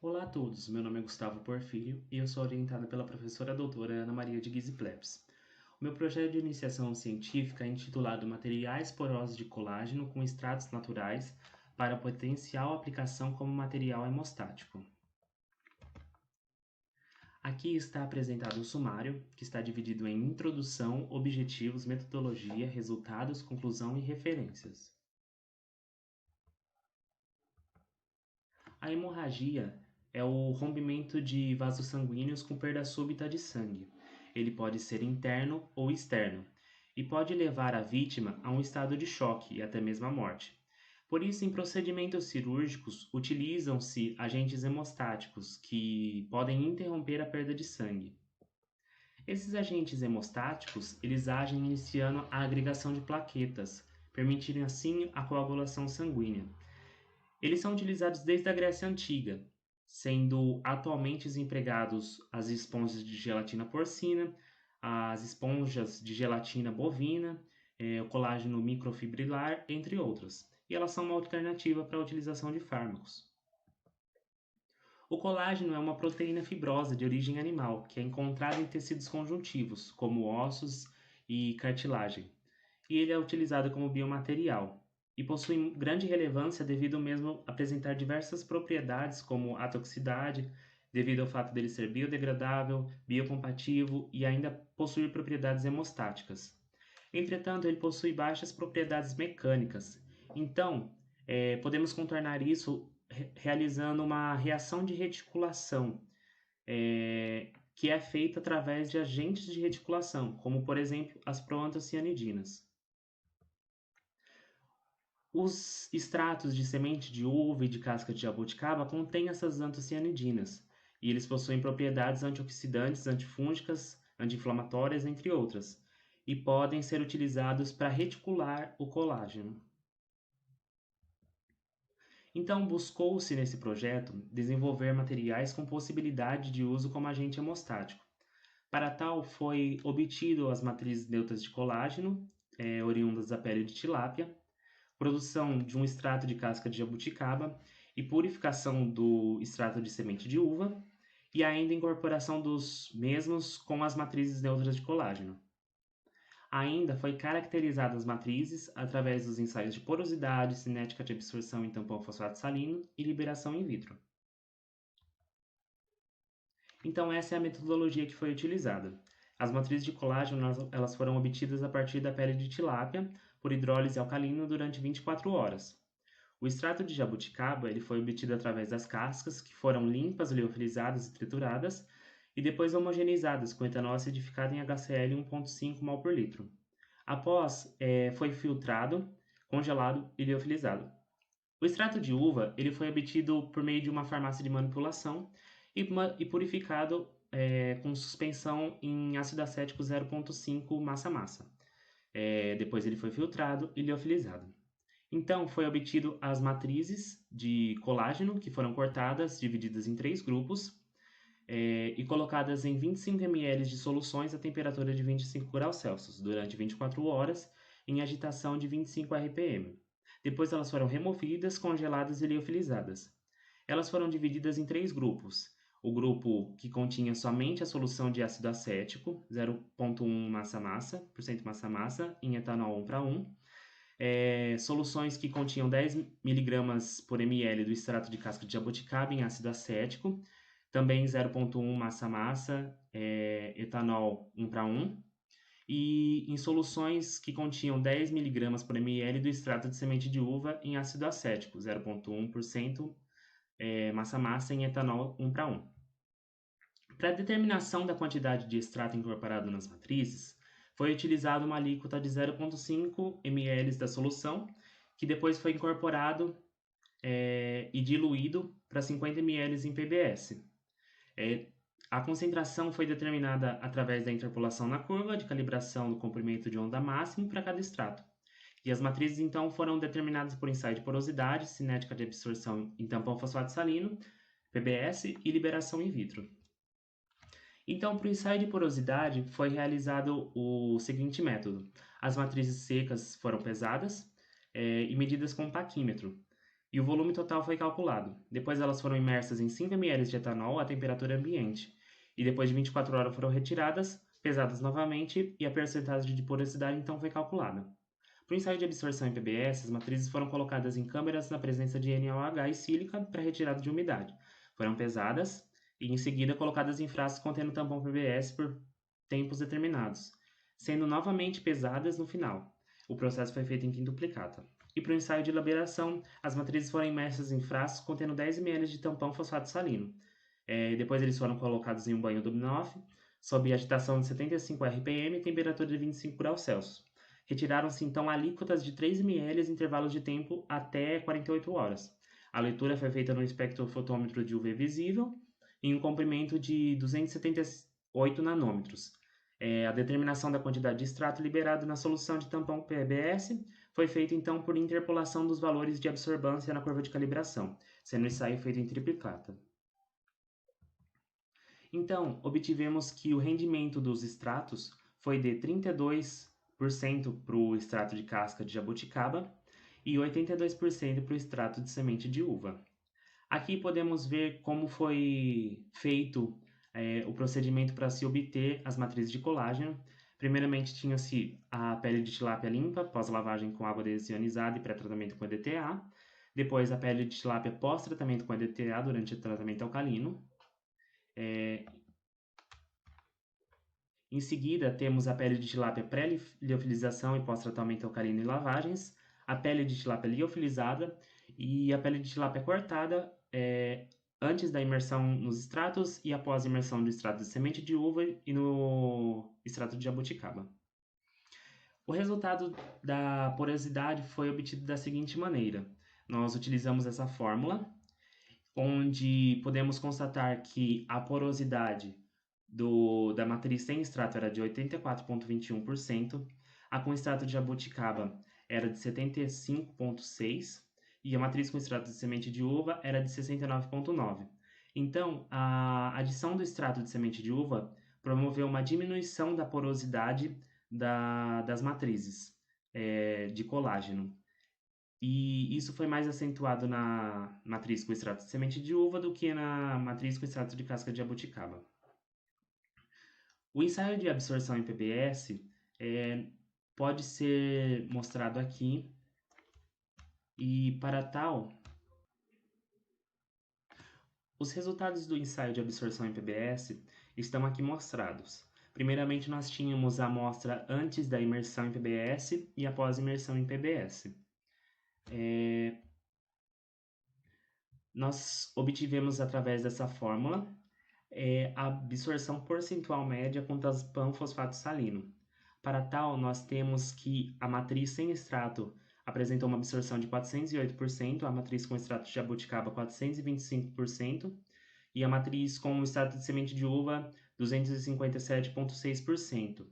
Olá a todos, meu nome é Gustavo Porfírio e eu sou orientado pela professora doutora Ana Maria de Guise Plebs. O meu projeto de iniciação científica é intitulado Materiais porosos de colágeno com extratos naturais para potencial aplicação como material hemostático. Aqui está apresentado o sumário, que está dividido em introdução, objetivos, metodologia, resultados, conclusão e referências. A hemorragia é o rompimento de vasos sanguíneos com perda súbita de sangue. Ele pode ser interno ou externo e pode levar a vítima a um estado de choque e até mesmo à morte. Por isso, em procedimentos cirúrgicos, utilizam-se agentes hemostáticos que podem interromper a perda de sangue. Esses agentes hemostáticos, eles agem iniciando a agregação de plaquetas, permitindo assim a coagulação sanguínea. Eles são utilizados desde a Grécia Antiga, sendo atualmente empregados as esponjas de gelatina porcina, as esponjas de gelatina bovina, o colágeno microfibrilar, entre outras. E elas são uma alternativa para a utilização de fármacos. O colágeno é uma proteína fibrosa de origem animal que é encontrada em tecidos conjuntivos, como ossos e cartilagem, e ele é utilizado como biomaterial e possui grande relevância devido mesmo apresentar diversas propriedades como a toxicidade, devido ao fato dele ser biodegradável, biocompatível e ainda possuir propriedades hemostáticas. Entretanto, ele possui baixas propriedades mecânicas. Então, podemos contornar isso realizando uma reação de reticulação, que é feita através de agentes de reticulação, como por exemplo as proantocianidinas. Os extratos de semente de uva e de casca de jabuticaba contêm essas antocianidinas, e eles possuem propriedades antioxidantes, antifúngicas, anti-inflamatórias, entre outras, e podem ser utilizados para reticular o colágeno. Então, buscou-se nesse projeto desenvolver materiais com possibilidade de uso como agente hemostático. Para tal, foi obtido as matrizes neutras de colágeno, oriundas da pele de tilápia, produção de um extrato de casca de jabuticaba e purificação do extrato de semente de uva, e ainda incorporação dos mesmos com as matrizes neutras de colágeno. Ainda foi caracterizado as matrizes através dos ensaios de porosidade, cinética de absorção em tampão fosfato salino e liberação in vitro. Então essa é a metodologia que foi utilizada. As matrizes de colágeno elas foram obtidas a partir da pele de tilápia por hidrólise alcalina durante 24 horas. O extrato de jabuticaba ele foi obtido através das cascas, que foram limpas, liofilizadas e trituradas, e depois homogeneizadas com etanol acidificado em HCl 1,5 mol por litro. Após, foi filtrado, congelado e liofilizado. O extrato de uva ele foi obtido por meio de uma farmácia de manipulação e purificado com suspensão em ácido acético 0,5 massa-massa. Depois ele foi filtrado e liofilizado. Então, foi obtido as matrizes de colágeno, que foram cortadas, divididas em 3 grupos, e colocadas em 25 ml de soluções a temperatura de 25 graus Celsius durante 24 horas, em agitação de 25 rpm. Depois elas foram removidas, congeladas e liofilizadas. Elas foram divididas em 3 grupos. O grupo que continha somente a solução de ácido acético, 0,1 massa-massa, massa-massa, em etanol 1:1. Soluções que continham 10 mg por ml do extrato de casca de jabuticaba em ácido acético, também 0,1 massa-massa, etanol 1:1. E em soluções que continham 10 mg por ml do extrato de semente de uva em ácido acético, 0,1% massa-massa em etanol 1:1. Para a determinação da quantidade de extrato incorporado nas matrizes, foi utilizada uma alíquota de 0,5 ml da solução, que depois foi incorporado e diluído para 50 ml em PBS. A concentração foi determinada através da interpolação na curva de calibração do comprimento de onda máximo para cada extrato. E as matrizes então foram determinadas por ensaio de porosidade, cinética de absorção em tampão fosfato salino, PBS e liberação in vitro. Então, para o ensaio de porosidade, foi realizado o seguinte método. As matrizes secas foram pesadas e medidas com paquímetro. e o volume total foi calculado. Depois elas foram imersas em 5 ml de etanol a temperatura ambiente, e depois de 24 horas foram retiradas, pesadas novamente, e a percentagem de porosidade então foi calculada. Para o ensaio de absorção em PBS, as matrizes foram colocadas em câmeras na presença de NaOH e sílica para retirada de umidade. Foram pesadas e, em seguida, colocadas em frascos contendo tampão PBS por tempos determinados, sendo novamente pesadas no final. O processo foi feito em quintuplicata. E para o ensaio de liberação, as matrizes foram imersas em frascos contendo 10 ml de tampão fosfato salino. Depois eles foram colocados em um banho Dubnoff, sob agitação de 75 RPM e temperatura de 25 graus Celsius. Retiraram-se então alíquotas de 3 ml em intervalos de tempo até 48 horas. A leitura foi feita no espectrofotômetro de UV visível em um comprimento de 278 nanômetros. A determinação da quantidade de extrato liberado na solução de tampão PBS foi feita então por interpolação dos valores de absorbância na curva de calibração, sendo o ensaio feito em triplicata. Então, obtivemos que o rendimento dos extratos foi de 32% para o extrato de casca de jabuticaba e 82% para o extrato de semente de uva. Aqui podemos ver como foi feito o procedimento para se obter as matrizes de colágeno. Primeiramente, tinha-se a pele de tilápia limpa, pós-lavagem com água desionizada e pré-tratamento com EDTA. Depois, a pele de tilápia pós-tratamento com EDTA durante o tratamento alcalino. Em seguida, temos a pele de tilápia pré-liofilização e pós-tratamento alcalino e lavagens, a pele de tilápia liofilizada e a pele de tilápia cortada antes da imersão nos extratos e após a imersão no extrato de semente de uva e no extrato de jabuticaba. O resultado da porosidade foi obtido da seguinte maneira. Nós utilizamos essa fórmula, onde podemos constatar que a porosidade da matriz sem extrato era de 84,21%, a com extrato de jabuticaba era de 75,6% e a matriz com extrato de semente de uva era de 69,9%. Então, a adição do extrato de semente de uva promoveu uma diminuição da porosidade das matrizes de colágeno. E isso foi mais acentuado na matriz com extrato de semente de uva do que na matriz com extrato de casca de jabuticaba. O ensaio de absorção em PBS pode ser mostrado aqui, e para tal, os resultados do ensaio de absorção em PBS estão aqui mostrados. Primeiramente, nós tínhamos a amostra antes da imersão em PBS e após a imersão em PBS. Nós obtivemos, através dessa fórmula, a absorção percentual média com tampão fosfato salino. Para tal, nós temos que a matriz sem extrato apresentou uma absorção de 408%, a matriz com extrato de jabuticaba 425% e a matriz com extrato de semente de uva 257,6%.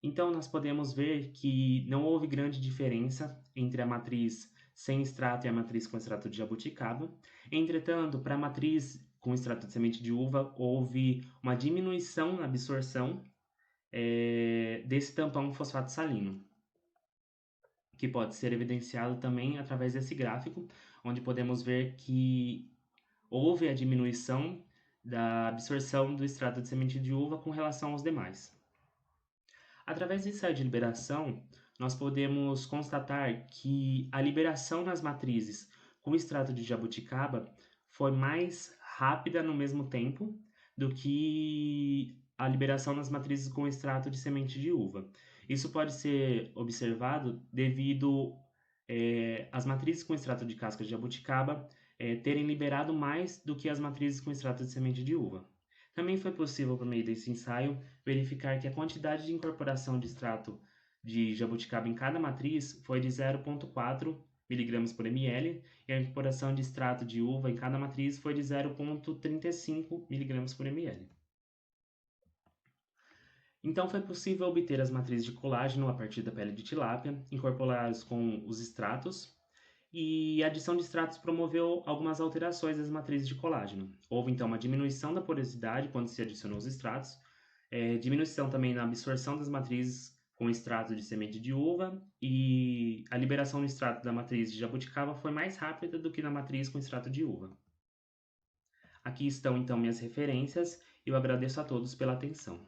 Então, nós podemos ver que não houve grande diferença entre a matriz sem extrato e a matriz com extrato de jabuticaba. Entretanto, para a matriz com extrato de semente de uva, houve uma diminuição na absorção desse tampão fosfato salino, que pode ser evidenciado também através desse gráfico, onde podemos ver que houve a diminuição da absorção do extrato de semente de uva com relação aos demais. Através do ensaio de liberação, nós podemos constatar que a liberação nas matrizes com extrato de jabuticaba foi mais rápida no mesmo tempo do que a liberação nas matrizes com extrato de semente de uva. Isso pode ser observado devido as matrizes com extrato de casca de jabuticaba terem liberado mais do que as matrizes com extrato de semente de uva. Também foi possível, por meio desse ensaio, verificar que a quantidade de incorporação de extrato de jabuticaba em cada matriz foi de 0,4 mg por ml e a incorporação de extrato de uva em cada matriz foi de 0,35 mg por ml. Então foi possível obter as matrizes de colágeno a partir da pele de tilápia, incorporadas com os extratos, e a adição de extratos promoveu algumas alterações das matrizes de colágeno. Houve então uma diminuição da porosidade quando se adicionou os extratos, diminuição também na absorção das matrizes com extrato de semente de uva, e a liberação no extrato da matriz de jabuticaba foi mais rápida do que na matriz com extrato de uva. Aqui estão então minhas referências e eu agradeço a todos pela atenção.